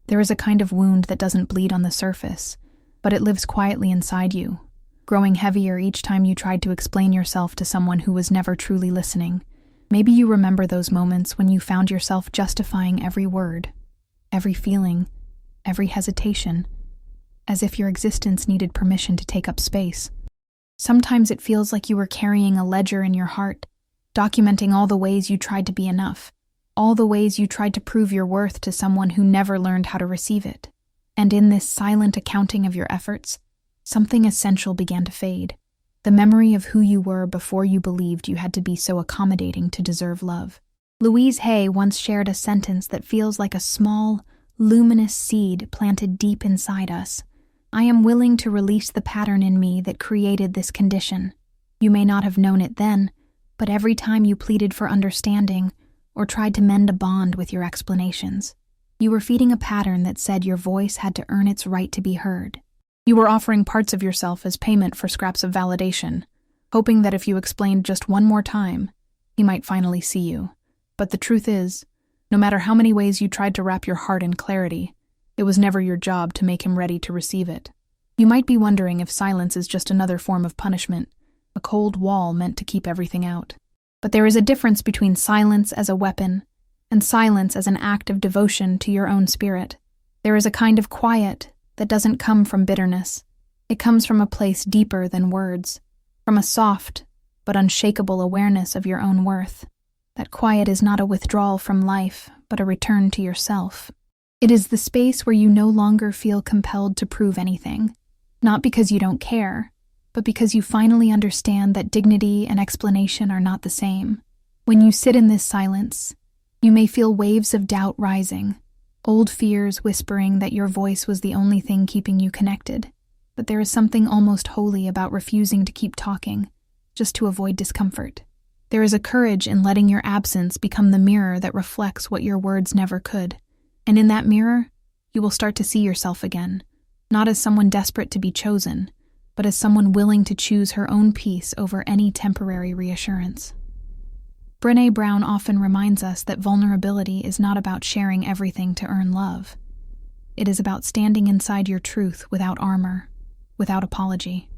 There is a kind of wound that doesn't bleed on the surface, but it lives quietly inside you, growing heavier each time you tried to explain yourself to someone who was never truly listening. Maybe you remember those moments when you found yourself justifying every word, every feeling, every hesitation, as if your existence needed permission to take up space. Sometimes it feels like you were carrying a ledger in your heart, documenting all the ways you tried to be enough, all the ways you tried to prove your worth to someone who never learned how to receive it. And in this silent accounting of your efforts, something essential began to fade. The memory of who you were before you believed you had to be so accommodating to deserve love. Louise Hay once shared a sentence that feels like a small, luminous seed planted deep inside us. I am willing to release the pattern in me that created this condition. You may not have known it then, but every time you pleaded for understanding or tried to mend a bond with your explanations, you were feeding a pattern that said your voice had to earn its right to be heard. You were offering parts of yourself as payment for scraps of validation, hoping that if you explained just one more time, he might finally see you. But the truth is, no matter how many ways you tried to wrap your heart in clarity, it was never your job to make him ready to receive it. You might be wondering if silence is just another form of punishment, a cold wall meant to keep everything out. But there is a difference between silence as a weapon and silence as an act of devotion to your own spirit. There is a kind of quiet that doesn't come from bitterness. It comes from a place deeper than words, from a soft but unshakable awareness of your own worth. That quiet is not a withdrawal from life, but a return to yourself. It is the space where you no longer feel compelled to prove anything, not because you don't care, but because you finally understand that dignity and explanation are not the same. When you sit in this silence, you may feel waves of doubt rising, old fears whispering that your voice was the only thing keeping you connected. But there is something almost holy about refusing to keep talking, just to avoid discomfort. There is a courage in letting your absence become the mirror that reflects what your words never could. And in that mirror, you will start to see yourself again, not as someone desperate to be chosen, but as someone willing to choose her own peace over any temporary reassurance. Brené Brown often reminds us that vulnerability is not about sharing everything to earn love. It is about standing inside your truth without armor, without apology.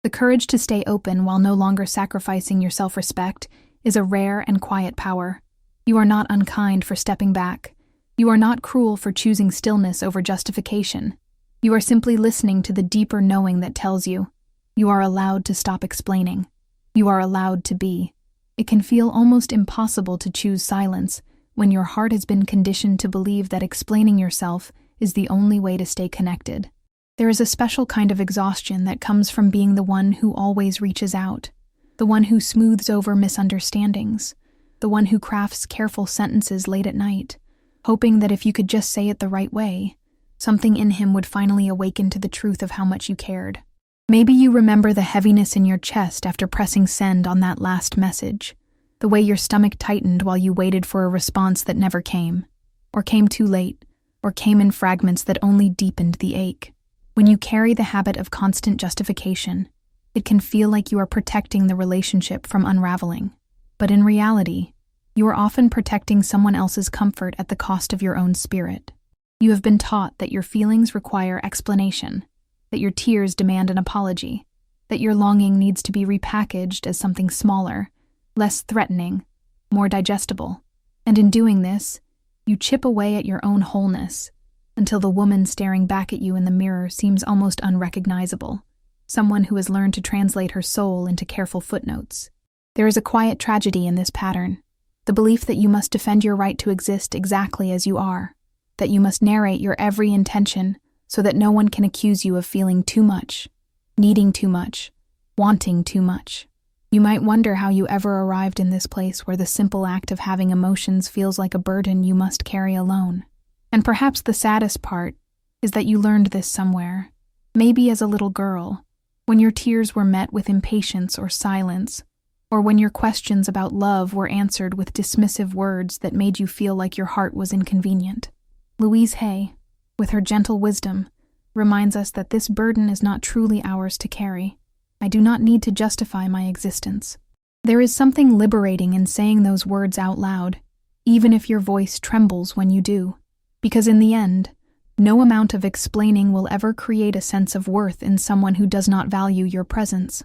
The courage to stay open while no longer sacrificing your self-respect is a rare and quiet power. You are not unkind for stepping back. You are not cruel for choosing stillness over justification. You are simply listening to the deeper knowing that tells you, you are allowed to stop explaining. You are allowed to be. It can feel almost impossible to choose silence when your heart has been conditioned to believe that explaining yourself is the only way to stay connected. There is a special kind of exhaustion that comes from being the one who always reaches out, the one who smooths over misunderstandings, the one who crafts careful sentences late at night, hoping that if you could just say it the right way, something in him would finally awaken to the truth of how much you cared. Maybe you remember the heaviness in your chest after pressing send on that last message, the way your stomach tightened while you waited for a response that never came, or came too late, or came in fragments that only deepened the ache. When you carry the habit of constant justification, it can feel like you are protecting the relationship from unraveling. But in reality, you are often protecting someone else's comfort at the cost of your own spirit. You have been taught that your feelings require explanation, that your tears demand an apology, that your longing needs to be repackaged as something smaller, less threatening, more digestible. And in doing this, you chip away at your own wholeness, until the woman staring back at you in the mirror seems almost unrecognizable, someone who has learned to translate her soul into careful footnotes. There is a quiet tragedy in this pattern, the belief that you must defend your right to exist exactly as you are, that you must narrate your every intention so that no one can accuse you of feeling too much, needing too much, wanting too much. You might wonder how you ever arrived in this place where the simple act of having emotions feels like a burden you must carry alone. And perhaps the saddest part is that you learned this somewhere, maybe as a little girl, when your tears were met with impatience or silence, or when your questions about love were answered with dismissive words that made you feel like your heart was inconvenient. Louise Hay, with her gentle wisdom, reminds us that this burden is not truly ours to carry. I do not need to justify my existence. There is something liberating in saying those words out loud, even if your voice trembles when you do. Because in the end, no amount of explaining will ever create a sense of worth in someone who does not value your presence.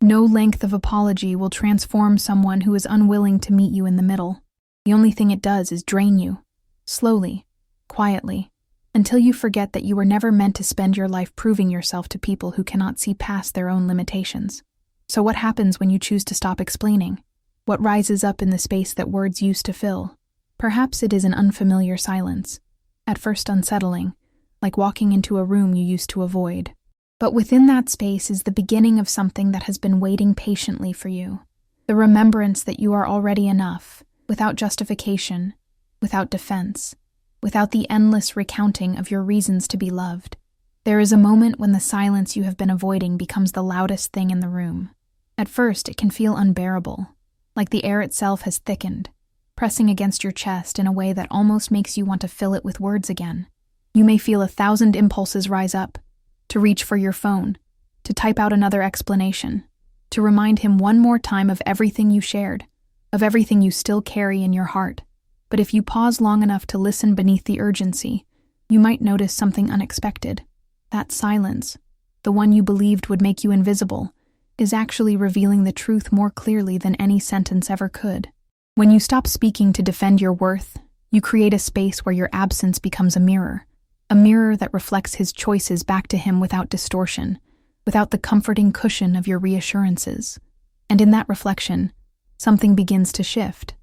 No length of apology will transform someone who is unwilling to meet you in the middle. The only thing it does is drain you, slowly, quietly, until you forget that you were never meant to spend your life proving yourself to people who cannot see past their own limitations. So what happens when you choose to stop explaining? What rises up in the space that words used to fill? Perhaps it is an unfamiliar silence, at first unsettling, like walking into a room you used to avoid. But within that space is the beginning of something that has been waiting patiently for you. The remembrance that you are already enough, without justification, without defense, without the endless recounting of your reasons to be loved. There is a moment when the silence you have been avoiding becomes the loudest thing in the room. At first, it can feel unbearable, like the air itself has thickened, pressing against your chest in a way that almost makes you want to fill it with words again. You may feel 1,000 impulses rise up, to reach for your phone, to type out another explanation, to remind him one more time of everything you shared, of everything you still carry in your heart. But if you pause long enough to listen beneath the urgency, you might notice something unexpected. That silence, the one you believed would make you invisible, is actually revealing the truth more clearly than any sentence ever could. When you stop speaking to defend your worth, you create a space where your absence becomes a mirror that reflects his choices back to him without distortion, without the comforting cushion of your reassurances. And in that reflection, something begins to shift.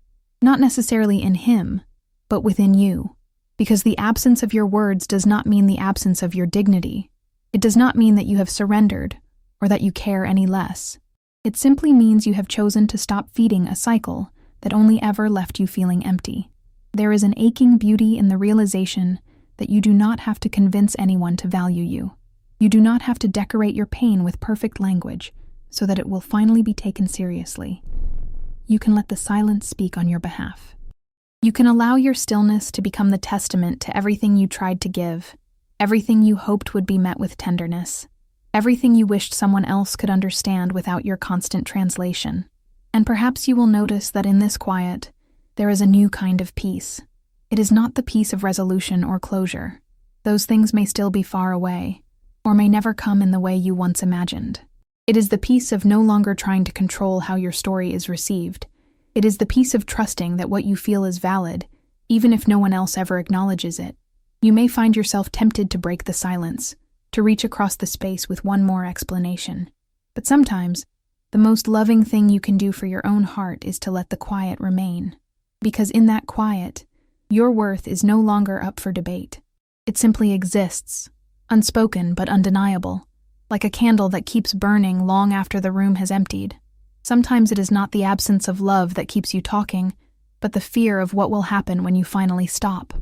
Not necessarily in him, but within you. Because the absence of your words does not mean the absence of your dignity. It does not mean that you have surrendered, or that you care any less. It simply means you have chosen to stop feeding a cycle that only ever left you feeling empty. There is an aching beauty in the realization that you do not have to convince anyone to value you. You do not have to decorate your pain with perfect language so that it will finally be taken seriously. You can let the silence speak on your behalf. You can allow your stillness to become the testament to everything you tried to give, everything you hoped would be met with tenderness, everything you wished someone else could understand without your constant translation. And perhaps you will notice that in this quiet, there is a new kind of peace. It is not the peace of resolution or closure. Those things may still be far away, or may never come in the way you once imagined. It is the peace of no longer trying to control how your story is received. It is the peace of trusting that what you feel is valid, even if no one else ever acknowledges it. You may find yourself tempted to break the silence, to reach across the space with one more explanation. But sometimes, the most loving thing you can do for your own heart is to let the quiet remain. Because in that quiet, your worth is no longer up for debate. It simply exists, unspoken but undeniable, like a candle that keeps burning long after the room has emptied. Sometimes it is not the absence of love that keeps you talking, but the fear of what will happen when you finally stop.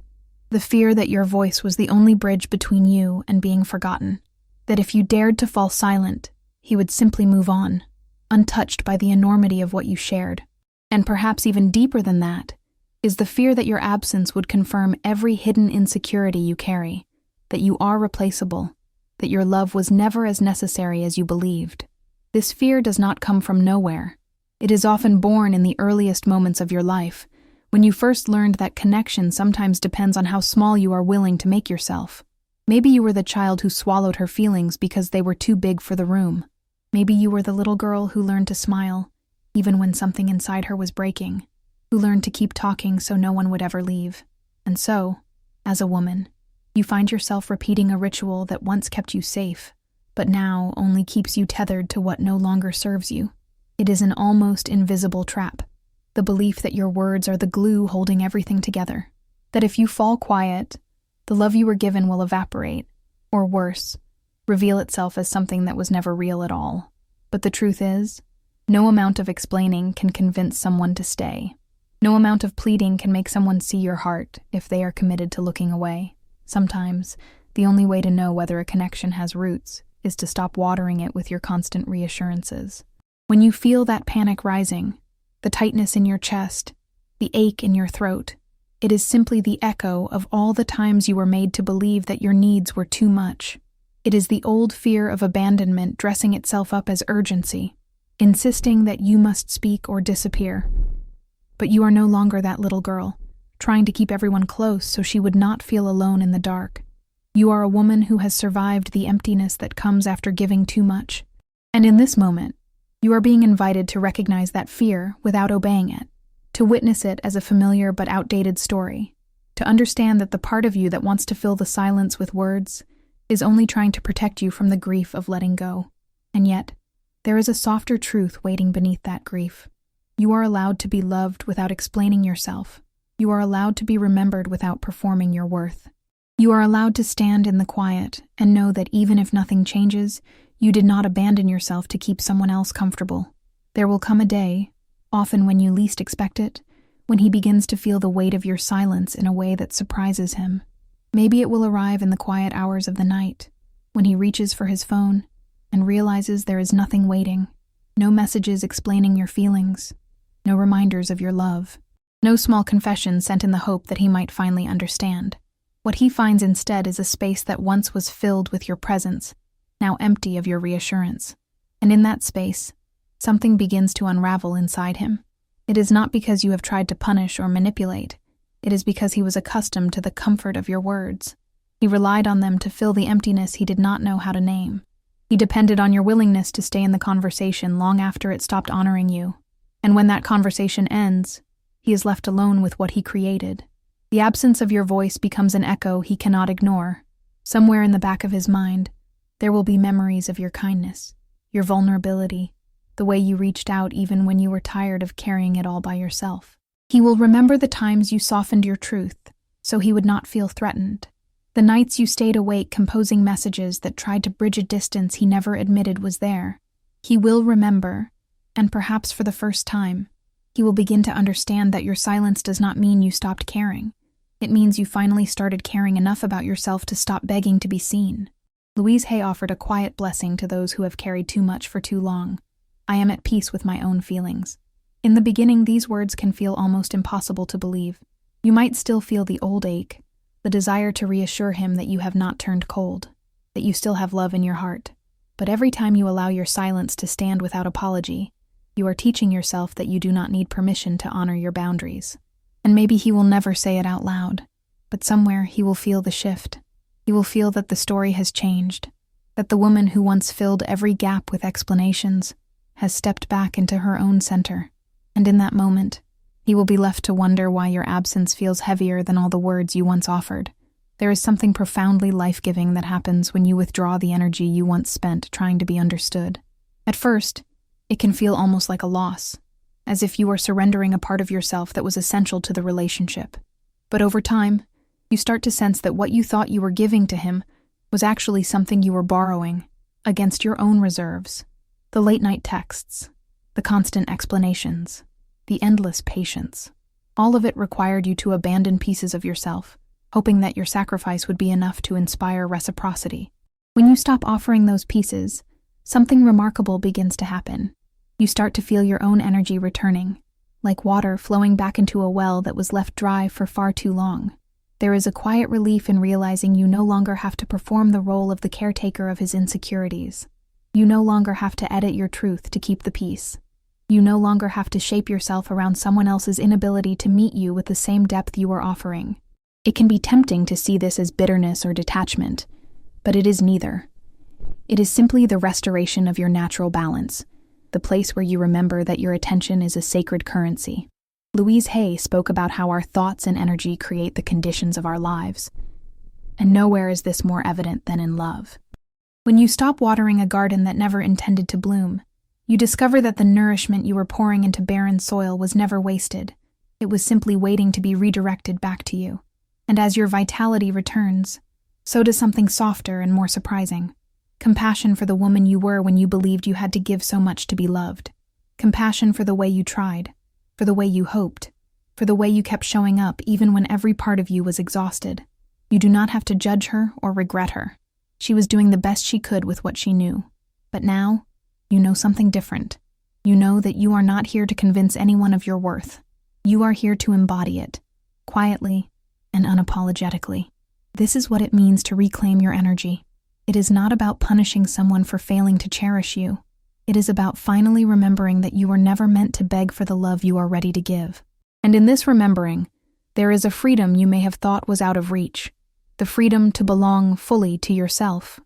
The fear that your voice was the only bridge between you and being forgotten. That if you dared to fall silent, he would simply move on, untouched by the enormity of what you shared. And perhaps even deeper than that, is the fear that your absence would confirm every hidden insecurity you carry, that you are replaceable, that your love was never as necessary as you believed. This fear does not come from nowhere. It is often born in the earliest moments of your life, when you first learned that connection sometimes depends on how small you are willing to make yourself. Maybe you were the child who swallowed her feelings because they were too big for the room. Maybe you were the little girl who learned to smile, even when something inside her was breaking, who learned to keep talking so no one would ever leave. And so, as a woman, you find yourself repeating a ritual that once kept you safe, but now only keeps you tethered to what no longer serves you. It is an almost invisible trap, the belief that your words are the glue holding everything together, that if you fall quiet, the love you were given will evaporate, or worse, reveal itself as something that was never real at all. But the truth is, no amount of explaining can convince someone to stay. No amount of pleading can make someone see your heart if they are committed to looking away. Sometimes, the only way to know whether a connection has roots is to stop watering it with your constant reassurances. When you feel that panic rising, the tightness in your chest, the ache in your throat, it is simply the echo of all the times you were made to believe that your needs were too much. It is the old fear of abandonment dressing itself up as urgency, insisting that you must speak or disappear. But you are no longer that little girl. trying to keep everyone close so she would not feel alone in the dark. You are a woman who has survived the emptiness that comes after giving too much. And in this moment, you are being invited to recognize that fear without obeying it, to witness it as a familiar but outdated story, to understand that the part of you that wants to fill the silence with words is only trying to protect you from the grief of letting go. And yet, there is a softer truth waiting beneath that grief. You are allowed to be loved without explaining yourself. You are allowed to be remembered without performing your worth. You are allowed to stand in the quiet and know that even if nothing changes, you did not abandon yourself to keep someone else comfortable. There will come a day, often when you least expect it, when he begins to feel the weight of your silence in a way that surprises him. Maybe it will arrive in the quiet hours of the night, when he reaches for his phone and realizes there is nothing waiting, no messages explaining your feelings, no reminders of your love, no small confession sent in the hope that he might finally understand. What he finds instead is a space that once was filled with your presence, now empty of your reassurance. And in that space, something begins to unravel inside him. It is not because you have tried to punish or manipulate. It is because he was accustomed to the comfort of your words. He relied on them to fill the emptiness he did not know how to name. He depended on your willingness to stay in the conversation long after it stopped honoring you. And when that conversation ends, he is left alone with what he created. The absence of your voice becomes an echo he cannot ignore. Somewhere in the back of his mind, there will be memories of your kindness, your vulnerability, the way you reached out even when you were tired of carrying it all by yourself. He will remember the times you softened your truth, so he would not feel threatened. The nights you stayed awake composing messages that tried to bridge a distance he never admitted was there. He will remember, and perhaps for the first time, he will begin to understand that your silence does not mean you stopped caring. It means you finally started caring enough about yourself to stop begging to be seen. Louise Hay offered a quiet blessing to those who have carried too much for too long. I am at peace with my own feelings. In the beginning, these words can feel almost impossible to believe. You might still feel the old ache, the desire to reassure him that you have not turned cold, that you still have love in your heart. But every time you allow your silence to stand without apology, you are teaching yourself that you do not need permission to honor your boundaries. And maybe he will never say it out loud, but somewhere he will feel the shift. He will feel that the story has changed, that the woman who once filled every gap with explanations has stepped back into her own center. And in that moment, he will be left to wonder why your absence feels heavier than all the words you once offered. There is something profoundly life-giving that happens when you withdraw the energy you once spent trying to be understood. At first, it can feel almost like a loss, as if you are surrendering a part of yourself that was essential to the relationship. But over time, you start to sense that what you thought you were giving to him was actually something you were borrowing, against your own reserves. The late-night texts, the constant explanations, the endless patience. All of it required you to abandon pieces of yourself, hoping that your sacrifice would be enough to inspire reciprocity. When you stop offering those pieces, something remarkable begins to happen. You start to feel your own energy returning, like water flowing back into a well that was left dry for far too long. There is a quiet relief in realizing you no longer have to perform the role of the caretaker of his insecurities. You no longer have to edit your truth to keep the peace. You no longer have to shape yourself around someone else's inability to meet you with the same depth you are offering. It can be tempting to see this as bitterness or detachment, but it is neither. It is simply the restoration of your natural balance, the place where you remember that your attention is a sacred currency. Louise Hay spoke about how our thoughts and energy create the conditions of our lives. And nowhere is this more evident than in love. When you stop watering a garden that never intended to bloom, you discover that the nourishment you were pouring into barren soil was never wasted. It was simply waiting to be redirected back to you. And as your vitality returns, so does something softer and more surprising. Compassion for the woman you were when you believed you had to give so much to be loved. Compassion for the way you tried, for the way you hoped, for the way you kept showing up even when every part of you was exhausted. You do not have to judge her or regret her. She was doing the best she could with what she knew. But now, you know something different. You know that you are not here to convince anyone of your worth. You are here to embody it, quietly and unapologetically. This is what it means to reclaim your energy. It is not about punishing someone for failing to cherish you. It is about finally remembering that you were never meant to beg for the love you are ready to give. And in this remembering, There is a freedom you may have thought was out of reach, the freedom to belong fully to yourself.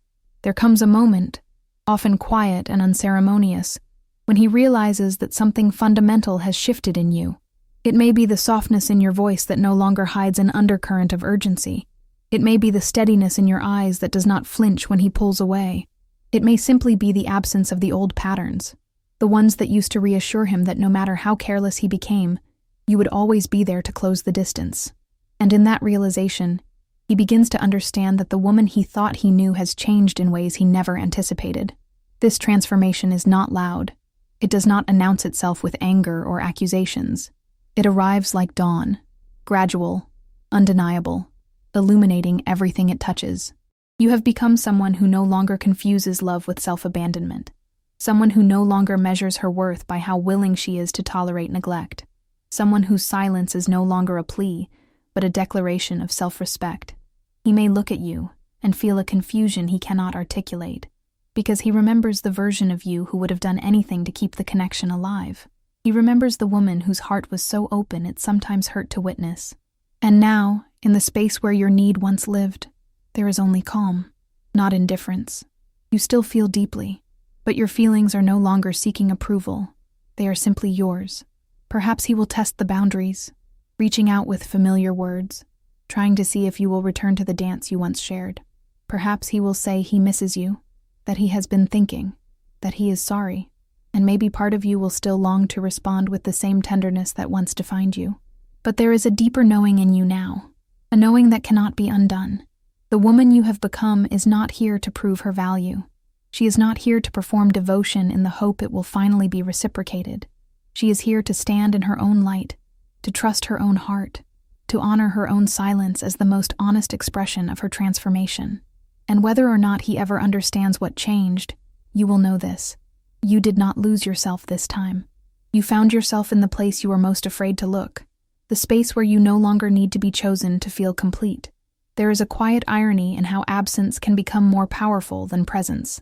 There comes a moment, often quiet and unceremonious, when he realizes that something fundamental has shifted in you. It may be the softness in your voice that no longer hides an undercurrent of urgency. It may be the steadiness in your eyes that does not flinch when he pulls away. It may simply be the absence of the old patterns, the ones that used to reassure him that no matter how careless he became, you would always be there to close the distance. And in that realization, he begins to understand that the woman he thought he knew has changed in ways he never anticipated. This transformation is not loud. It does not announce itself with anger or accusations. It arrives like dawn, gradual, undeniable, illuminating everything it touches. You have become someone who no longer confuses love with self-abandonment, someone who no longer measures her worth by how willing she is to tolerate neglect, someone whose silence is no longer a plea, but a declaration of self-respect. He may look at you and feel a confusion he cannot articulate, because he remembers the version of you who would have done anything to keep the connection alive. He remembers the woman whose heart was so open it sometimes hurt to witness. And now, in the space where your need once lived, there is only calm, not indifference. You still feel deeply, but your feelings are no longer seeking approval. They are simply yours. Perhaps he will test the boundaries, reaching out with familiar words, trying to see if you will return to the dance you once shared. Perhaps he will say he misses you, that he has been thinking, that he is sorry, and maybe part of you will still long to respond with the same tenderness that once defined you. But there is a deeper knowing in you now, a knowing that cannot be undone. The woman you have become is not here to prove her value. She is not here to perform devotion in the hope it will finally be reciprocated. She is here to stand in her own light, to trust her own heart, to honor her own silence as the most honest expression of her transformation. And whether or not he ever understands what changed, you will know this. You did not lose yourself this time. You found yourself in the place you were most afraid to look, the space where you no longer need to be chosen to feel complete. There is a quiet irony in how absence can become more powerful than presence.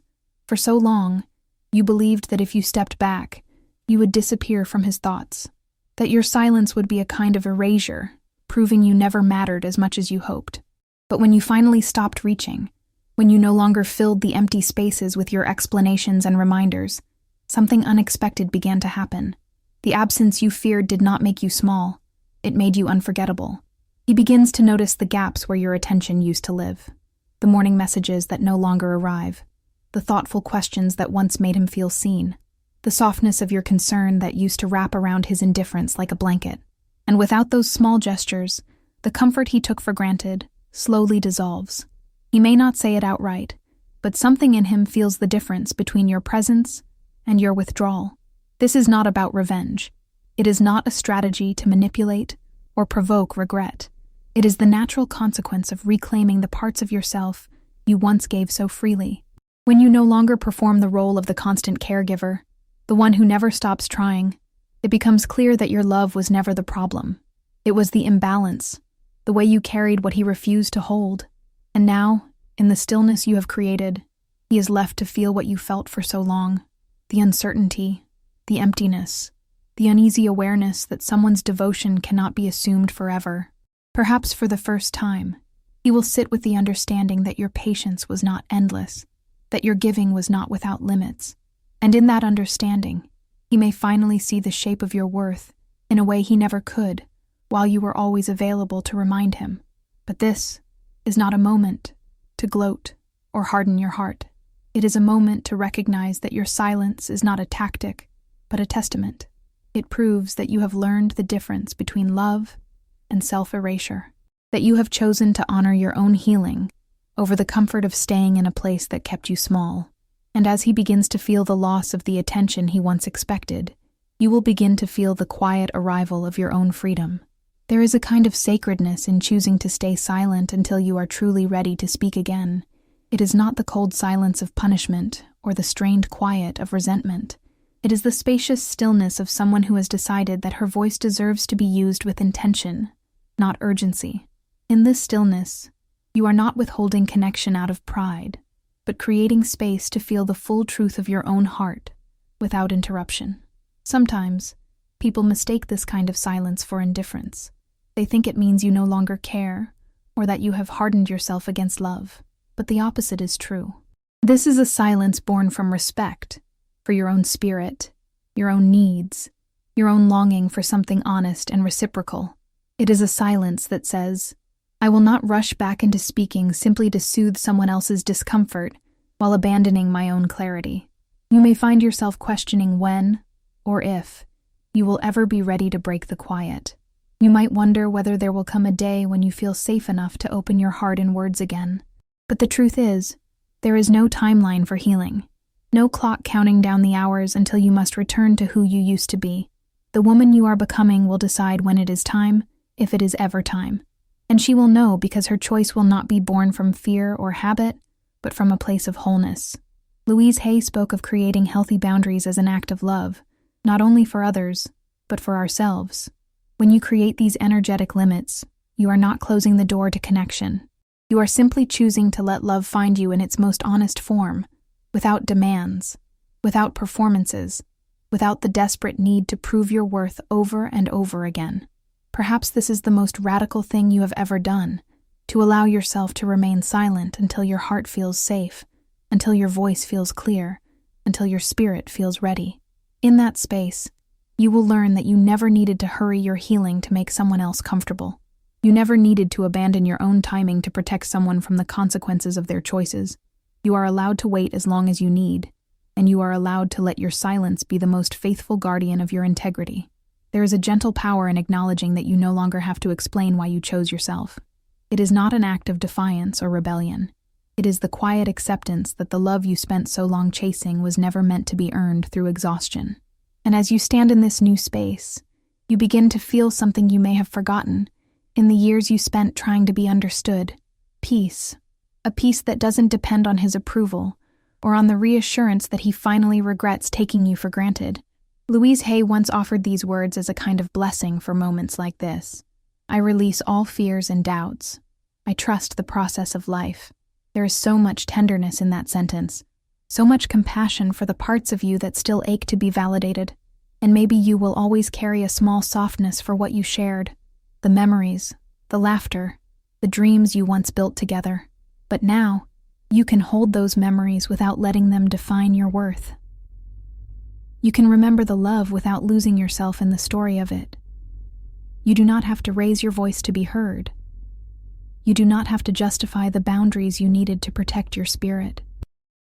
For so long, you believed that if you stepped back, you would disappear from his thoughts, that your silence would be a kind of erasure, proving you never mattered as much as you hoped. But when you finally stopped reaching, when you no longer filled the empty spaces with your explanations and reminders, something unexpected began to happen. The absence you feared did not make you small. It made you unforgettable. He begins to notice the gaps where your attention used to live, the morning messages that no longer arrive, the thoughtful questions that once made him feel seen, the softness of your concern that used to wrap around his indifference like a blanket. And without those small gestures, the comfort he took for granted slowly dissolves. He may not say it outright, but something in him feels the difference between your presence and your withdrawal. This is not about revenge. It is not a strategy to manipulate or provoke regret. It is the natural consequence of reclaiming the parts of yourself you once gave so freely. When you no longer perform the role of the constant caregiver, the one who never stops trying, it becomes clear that your love was never the problem. It was the imbalance, the way you carried what he refused to hold. And now, in the stillness you have created, he is left to feel what you felt for so long, the uncertainty, the emptiness, the uneasy awareness that someone's devotion cannot be assumed forever. Perhaps for the first time, he will sit with the understanding that your patience was not endless, that your giving was not without limits. And in that understanding, he may finally see the shape of your worth in a way he never could, while you were always available to remind him. But this is not a moment to gloat or harden your heart. It is a moment to recognize that your silence is not a tactic, but a testament. It proves that you have learned the difference between love and self-erasure, that you have chosen to honor your own healing over the comfort of staying in a place that kept you small. And as he begins to feel the loss of the attention he once expected, you will begin to feel the quiet arrival of your own freedom. There is a kind of sacredness in choosing to stay silent until you are truly ready to speak again. It is not the cold silence of punishment or the strained quiet of resentment. It is the spacious stillness of someone who has decided that her voice deserves to be used with intention, not urgency. In this stillness, you are not withholding connection out of pride, but creating space to feel the full truth of your own heart without interruption. Sometimes, people mistake this kind of silence for indifference. They think it means you no longer care, or that you have hardened yourself against love. But the opposite is true. This is a silence born from respect for your own spirit, your own needs, your own longing for something honest and reciprocal. It is a silence that says, I will not rush back into speaking simply to soothe someone else's discomfort while abandoning my own clarity. You may find yourself questioning when, or if, you will ever be ready to break the quiet. You might wonder whether there will come a day when you feel safe enough to open your heart in words again. But the truth is, there is no timeline for healing, no clock counting down the hours until you must return to who you used to be. The woman you are becoming will decide when it is time, if it is ever time. And she will know because her choice will not be born from fear or habit, but from a place of wholeness. Louise Hay spoke of creating healthy boundaries as an act of love, not only for others, but for ourselves. When you create these energetic limits, you are not closing the door to connection. You are simply choosing to let love find you in its most honest form, without demands, without performances, without the desperate need to prove your worth over and over again. Perhaps this is the most radical thing you have ever done, to allow yourself to remain silent until your heart feels safe, until your voice feels clear, until your spirit feels ready. In that space, you will learn that you never needed to hurry your healing to make someone else comfortable. You never needed to abandon your own timing to protect someone from the consequences of their choices. You are allowed to wait as long as you need, and you are allowed to let your silence be the most faithful guardian of your integrity. There is a gentle power in acknowledging that you no longer have to explain why you chose yourself. It is not an act of defiance or rebellion. It is the quiet acceptance that the love you spent so long chasing was never meant to be earned through exhaustion. And as you stand in this new space, you begin to feel something you may have forgotten in the years you spent trying to be understood. Peace. A peace that doesn't depend on his approval or on the reassurance that he finally regrets taking you for granted. Louise Hay once offered these words as a kind of blessing for moments like this. I release all fears and doubts. I trust the process of life. There is so much tenderness in that sentence, so much compassion for the parts of you that still ache to be validated. And maybe you will always carry a small softness for what you shared, the memories, the laughter, the dreams you once built together. But now, you can hold those memories without letting them define your worth. You can remember the love without losing yourself in the story of it. You do not have to raise your voice to be heard. You do not have to justify the boundaries you needed to protect your spirit.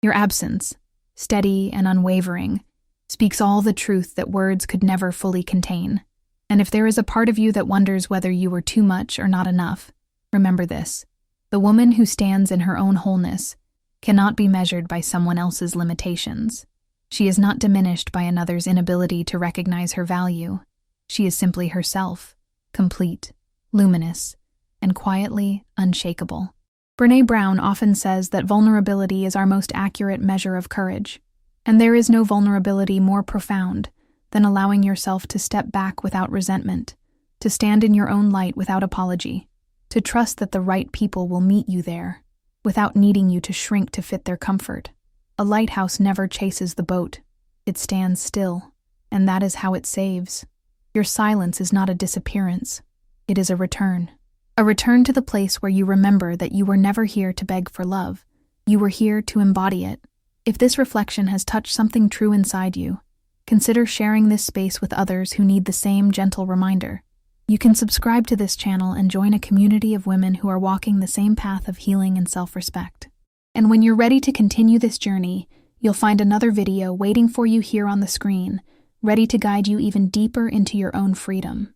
Your absence, steady and unwavering, speaks all the truth that words could never fully contain. And if there is a part of you that wonders whether you were too much or not enough, remember this. The woman who stands in her own wholeness cannot be measured by someone else's limitations. She is not diminished by another's inability to recognize her value. She is simply herself, complete, luminous, and quietly unshakable. Brené Brown often says that vulnerability is our most accurate measure of courage. And there is no vulnerability more profound than allowing yourself to step back without resentment, to stand in your own light without apology, to trust that the right people will meet you there, without needing you to shrink to fit their comfort. A lighthouse never chases the boat. It stands still, and that is how it saves. Your silence is not a disappearance. It is a return. A return to the place where you remember that you were never here to beg for love. You were here to embody it. If this reflection has touched something true inside you, consider sharing this space with others who need the same gentle reminder. You can subscribe to this channel and join a community of women who are walking the same path of healing and self-respect. And when you're ready to continue this journey, you'll find another video waiting for you here on the screen, ready to guide you even deeper into your own freedom.